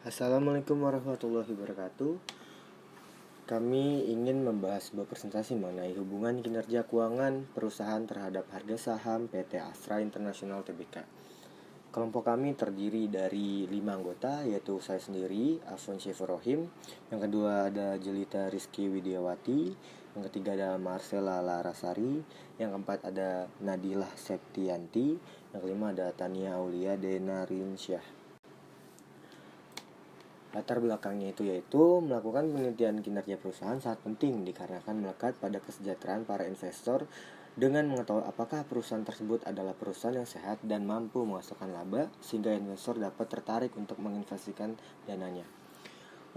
Assalamualaikum warahmatullahi wabarakatuh. Kami ingin membahas sebuah presentasi mengenai hubungan kinerja keuangan perusahaan terhadap harga saham PT Astra International Tbk. Kelompok kami terdiri dari 5 anggota, yaitu saya sendiri, Afwan Syifur Rohim. Yang kedua ada Jelita Rizky Widiawati. Yang ketiga ada Marcella Larasari. Yang keempat ada Nadilah Septianti. Yang kelima ada Tania Aulia Denarinsyah. Latar belakangnya yaitu melakukan penelitian kinerja perusahaan sangat penting dikarenakan melekat pada kesejahteraan para investor dengan mengetahui apakah perusahaan tersebut adalah perusahaan yang sehat dan mampu menghasilkan laba sehingga investor dapat tertarik untuk menginvestasikan dananya.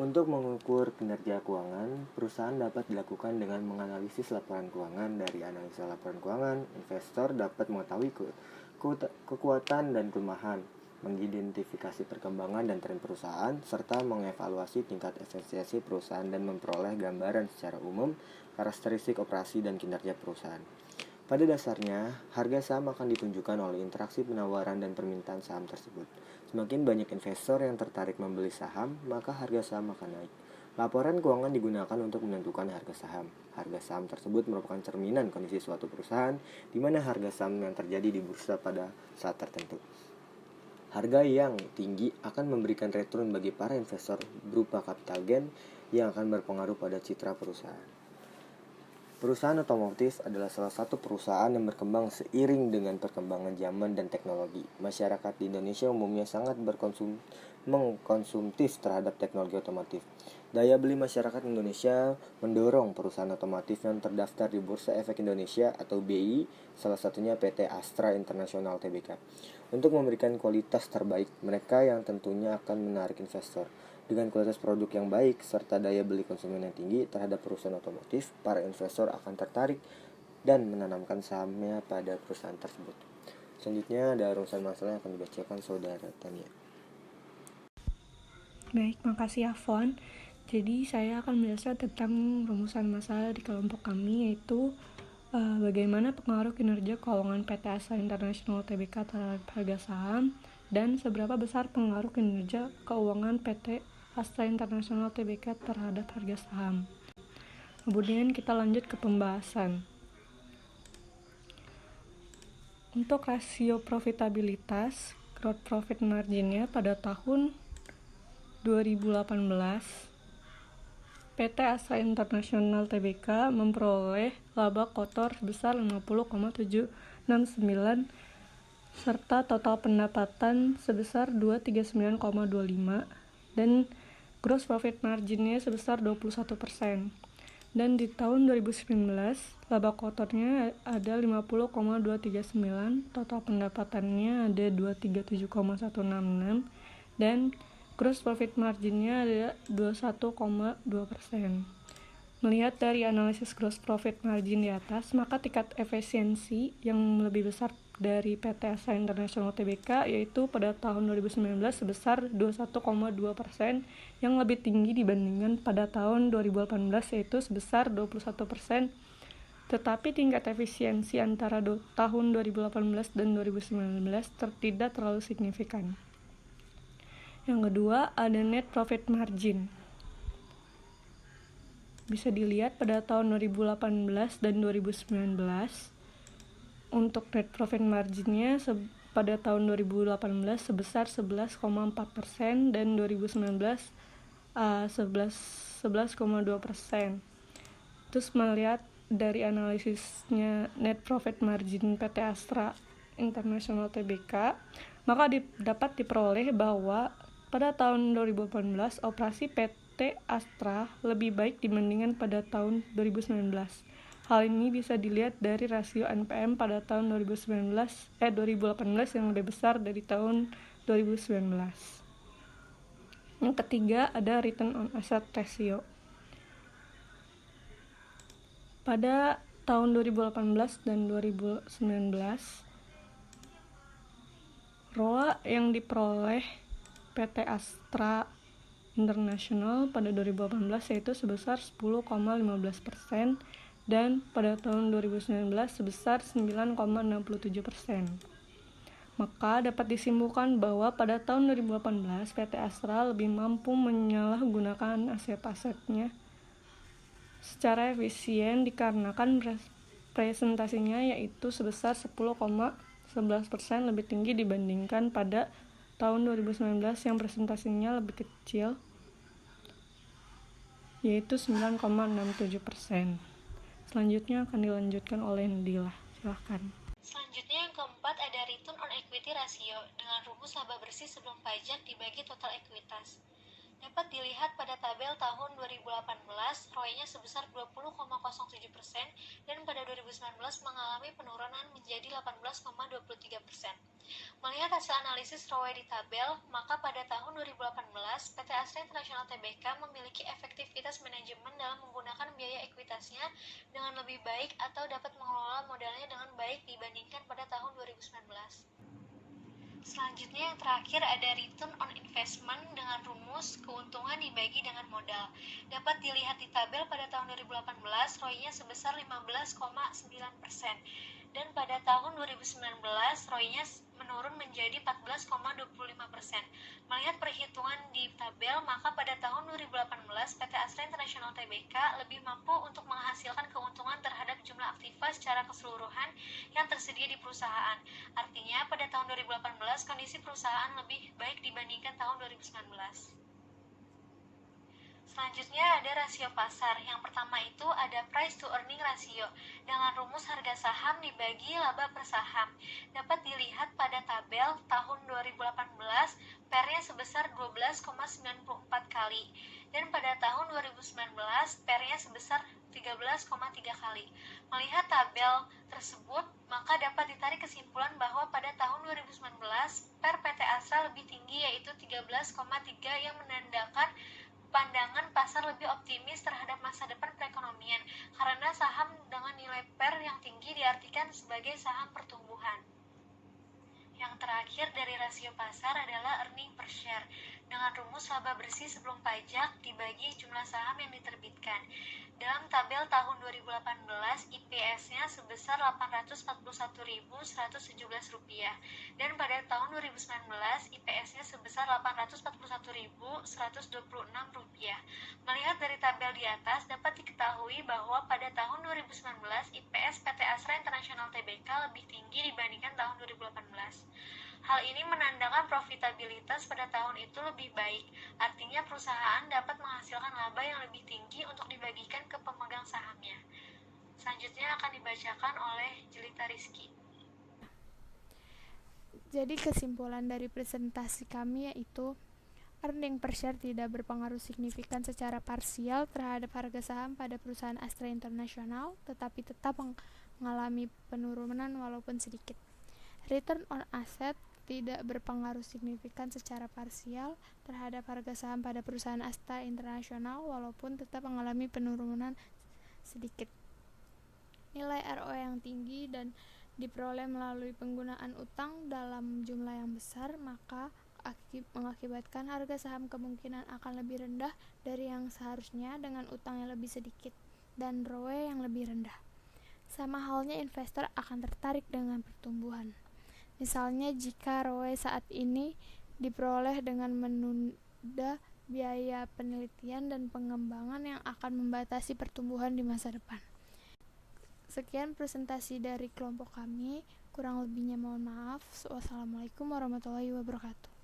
Untuk mengukur kinerja keuangan, perusahaan dapat dilakukan dengan menganalisis laporan keuangan. Dari analisa laporan keuangan, investor dapat mengetahui kekuatan dan kelemahan, mengidentifikasi perkembangan dan tren perusahaan, serta mengevaluasi tingkat efisiensi perusahaan dan memperoleh gambaran secara umum karakteristik operasi dan kinerja perusahaan. Pada dasarnya, harga saham akan ditunjukkan oleh interaksi penawaran dan permintaan saham tersebut. Semakin banyak investor yang tertarik membeli saham, maka harga saham akan naik. Laporan keuangan digunakan untuk menentukan harga saham. Harga saham tersebut merupakan cerminan kondisi suatu perusahaan, di mana harga saham yang terjadi di bursa pada saat tertentu. Harga yang tinggi akan memberikan return bagi para investor berupa capital gain yang akan berpengaruh pada citra perusahaan. Perusahaan otomotif adalah salah satu perusahaan yang berkembang seiring dengan perkembangan zaman dan teknologi. Masyarakat di Indonesia umumnya sangat mengkonsumtif terhadap teknologi otomotif. Daya beli masyarakat Indonesia mendorong perusahaan otomotif yang terdaftar di Bursa Efek Indonesia atau BI, salah satunya PT Astra International Tbk. Untuk memberikan kualitas terbaik, mereka yang tentunya akan menarik investor. Dengan kualitas produk yang baik serta daya beli konsumen yang tinggi terhadap perusahaan otomotif, para investor akan tertarik dan menanamkan sahamnya pada perusahaan tersebut. Selanjutnya ada rumusan masalah yang akan dibacakan saudara Tania. Baik, makasih Afwan. Jadi saya akan menjelaskan tentang rumusan masalah di kelompok kami, yaitu bagaimana pengaruh kinerja keuangan PT Astra International Tbk terhadap harga saham dan seberapa besar pengaruh kinerja keuangan PT Astra International Tbk terhadap harga saham. Kemudian kita lanjut ke pembahasan. Untuk rasio profitabilitas, gross profit margin-nya pada tahun 2018, PT Astra International Tbk memperoleh laba kotor sebesar 50,769 serta total pendapatan sebesar 239,25 dan gross profit margin-nya sebesar 21%. Dan di tahun 2019, laba kotornya ada 50,239, total pendapatannya ada 237,166 dan gross profit margin-nya ada 21,2%. Melihat dari analisis gross profit margin di atas, maka tingkat efisiensi yang lebih besar dari PT Astra International Tbk yaitu pada tahun 2019 sebesar 21,2% yang lebih tinggi dibandingkan pada tahun 2018 yaitu sebesar 21%. Tetapi tingkat efisiensi antara tahun 2018 dan 2019 tidak terlalu signifikan. Yang kedua, ada net profit margin. Bisa dilihat pada tahun 2018 dan 2019, untuk net profit margin-nya pada tahun 2018 sebesar 11,4% dan 2019 11,2%. Terus melihat dari analisisnya net profit margin PT Astra International Tbk, maka dapat diperoleh bahwa pada tahun 2018 operasi PT Astra lebih baik dibandingkan pada tahun 2019. Hal ini bisa dilihat dari rasio NPM pada tahun 2018 yang lebih besar dari tahun 2019. Yang ketiga ada return on asset ratio. Pada tahun 2018 dan 2019, ROA yang diperoleh PT Astra International pada 2018 yaitu sebesar 10,15% dan pada tahun 2019 sebesar 9,67%. Maka dapat disimpulkan bahwa pada tahun 2018 PT Astra lebih mampu menyalahgunakan aset-asetnya secara efisien dikarenakan presentasinya yaitu sebesar 10,11% lebih tinggi dibandingkan pada tahun 2019 yang presentasinya lebih kecil yaitu 9,67%. Selanjutnya akan dilanjutkan oleh Nadila. Silahkan. Selanjutnya yang keempat ada return on equity ratio dengan rumus laba bersih sebelum pajak dibagi total ekuitas. Dapat dilihat pada tabel tahun 2018, ROE-nya sebesar 20,07% dan pada 2019 mengalami penurunan menjadi 18,23%. Melihat hasil analisis ROE di tabel, maka pada tahun 2018, PT Astra International Tbk memiliki efektivitas manajemen dalam menggunakan biaya ekuitasnya dengan lebih baik atau dapat mengelola modalnya dengan baik dibandingkan pada tahun 2019. Selanjutnya yang terakhir ada return on investment dengan rumus keuntungan dibagi dengan modal. Dapat dilihat di tabel pada tahun 2018 ROE-nya sebesar 15,9% dan pada tahun 2019 ROE-nya menurun menjadi 14,25%. Melihat perhitungan di tabel, maka pada tahun 2018 PT Astra International Tbk lebih mampu untuk menghasilkan keuntungan terhadap jumlah aktiva secara keseluruhan yang tersedia di perusahaan. Artinya pada tahun 2018 kondisi perusahaan lebih baik dibandingkan tahun 2019. Selanjutnya ada rasio pasar. Yang pertama itu ada price to earning ratio dengan rumus harga saham dibagi laba per saham. Dapat dilihat pada tabel tahun 2018 PER-nya sebesar 12,94 kali dan pada tahun 2019 PER-nya sebesar 13,3 kali. Melihat tabel tersebut, maka dapat ditarik kesimpulan bahwa pada tahun 2019 PER PT Astra lebih tinggi yaitu 13,3 yang menandakan pandangan pasar lebih optimis terhadap masa depan perekonomian karena saham dengan nilai PER yang tinggi diartikan sebagai saham pertumbuhan. Yang terakhir dari rasio pasar adalah earning per share dengan rumus laba bersih sebelum pajak dibagi jumlah saham yang diterbitkan. Dalam tabel tahun 2018, IPS-nya sebesar Rp841.117 dan pada tahun 2019 IPS-nya sebesar Rp841.126. Melihat dari tabel di atas dapat diketahui bahwa pada tahun 2019 IPS PT Astra International Tbk lebih tinggi dibandingkan tahun 2018. Hal ini menandakan profitabilitas pada tahun itu lebih baik, artinya perusahaan dapat menghasilkan laba yang lebih tinggi untuk dibagikan ke pemegang sahamnya. Selanjutnya akan dibacakan oleh Jelita Rizky. Jadi kesimpulan dari presentasi kami yaitu earning per share tidak berpengaruh signifikan secara parsial terhadap harga saham pada perusahaan Astra International, tetapi tetap mengalami penurunan walaupun sedikit. Return on asset tidak berpengaruh signifikan secara parsial terhadap harga saham pada perusahaan Astra International walaupun tetap mengalami penurunan sedikit. Nilai ROE yang tinggi dan diperoleh melalui penggunaan utang dalam jumlah yang besar, maka mengakibatkan harga saham kemungkinan akan lebih rendah dari yang seharusnya dengan utang yang lebih sedikit dan ROE yang lebih rendah. Sama halnya investor akan tertarik dengan pertumbuhan. Misalnya jika ROE saat ini diperoleh dengan menunda biaya penelitian dan pengembangan yang akan membatasi pertumbuhan di masa depan. Sekian presentasi dari kelompok kami, kurang lebihnya mohon maaf. Wassalamualaikum warahmatullahi wabarakatuh.